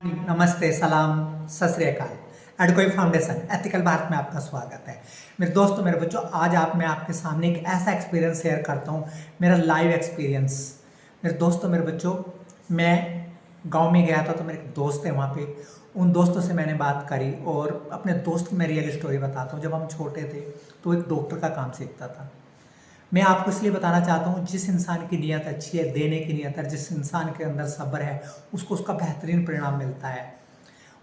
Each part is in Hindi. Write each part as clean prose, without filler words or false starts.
नमस्ते, सलाम, सत श्री अकाल। एडकोई फाउंडेशन एथिकल भारत में आपका स्वागत है। मेरे दोस्तों, मेरे बच्चों, आज मैं आपके सामने एक ऐसा एक्सपीरियंस शेयर करता हूँ, मेरा लाइव एक्सपीरियंस। मेरे दोस्तों, मेरे बच्चों, मैं गांव में गया था तो मेरे एक दोस्त है वहाँ पे। उन दोस्तों से मैंने बात करी और अपने दोस्त की मैं रियल स्टोरी बताता हूँ। जब हम छोटे थे तो एक डॉक्टर का काम सीखता था। मैं आपको इसलिए बताना चाहता हूँ, जिस इंसान की नीयत अच्छी है, देने की नीयत है, जिस इंसान के अंदर सब्र है, उसको उसका बेहतरीन परिणाम मिलता है।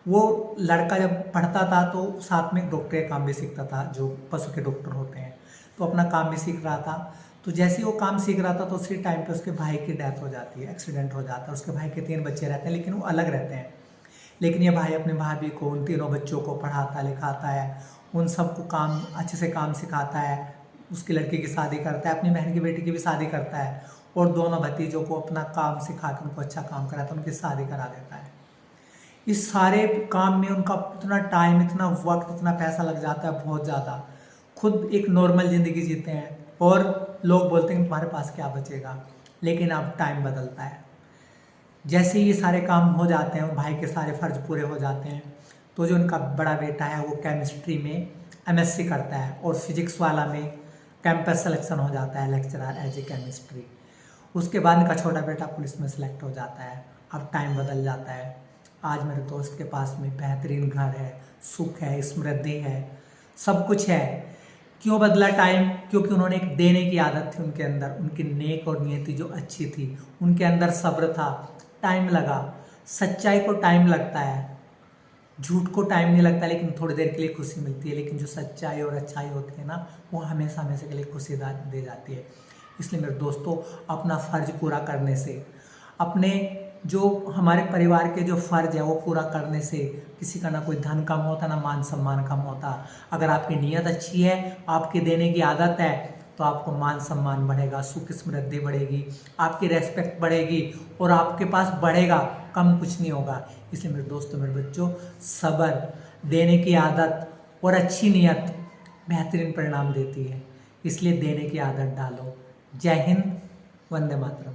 वो लड़का जब पढ़ता था तो साथ में डॉक्टर का काम भी सीखता था, जो पशु के डॉक्टर होते हैं, तो अपना काम भी सीख रहा था। तो जैसे ही वो काम सीख रहा था तो उसी टाइम पे उसके भाई की डेथ हो जाती है, एक्सीडेंट हो जाता है। उसके भाई के 3 बच्चे रहते हैं, लेकिन वो अलग रहते हैं। लेकिन ये भाई अपने भाभी को, उन तीनों बच्चों को पढ़ाता लिखाता है, उन सबको काम अच्छे से काम सिखाता है। उसकी लड़की की शादी करता है, अपनी बहन की बेटी की भी शादी करता है, और दोनों भतीजों को अपना काम सिखा कर उनको अच्छा काम कराता है, उनकी शादी करा देता है। इस सारे काम में उनका इतना टाइम, इतना वक्त, इतना पैसा लग जाता है, बहुत ज़्यादा। खुद एक नॉर्मल ज़िंदगी जीते हैं और लोग बोलते हैं तुम्हारे पास क्या बचेगा। लेकिन अब टाइम बदलता है। जैसे ही ये सारे काम हो जाते हैं, भाई के सारे फर्ज पूरे हो जाते हैं, तो जो उनका बड़ा बेटा है वो केमिस्ट्री में एमएससी करता है और फिजिक्स वाला में कैंपस सिलेक्शन हो जाता है, लेक्चरर एज ए केमिस्ट्री। उसके बाद इनका छोटा बेटा पुलिस में सिलेक्ट हो जाता है। अब टाइम बदल जाता है। आज मेरे दोस्त के पास में बेहतरीन घर है, सुख है, समृद्धि है, सब कुछ है। क्यों बदला टाइम? क्योंकि उन्होंने एक देने की आदत थी उनके अंदर, उनकी नेक और नियति जो अच्छी थी, उनके अंदर सब्र था। टाइम लगा। सच्चाई को टाइम लगता है, झूठ को टाइम नहीं लगता, लेकिन थोड़ी देर के लिए खुशी मिलती है। लेकिन जो सच्चाई और अच्छाई होती है ना, वो हमेशा हमेशा के लिए खुशी दे जाती है। इसलिए मेरे दोस्तों, अपना फर्ज पूरा करने से, अपने जो हमारे परिवार के जो फर्ज है वो पूरा करने से किसी का ना कोई धन कम होता, ना मान सम्मान कम होता। अगर आपकी नीयत अच्छी है, आपकी देने की आदत है, तो आपको मान सम्मान बढ़ेगा, सुख समृद्धि बढ़ेगी, आपकी रेस्पेक्ट बढ़ेगी और आपके पास बढ़ेगा, कम कुछ नहीं होगा। इसलिए मेरे दोस्तों, मेरे बच्चों, सब्र, देने की आदत और अच्छी नीयत बेहतरीन परिणाम देती है। इसलिए देने की आदत डालो। जय हिंद, वंदे मातरम।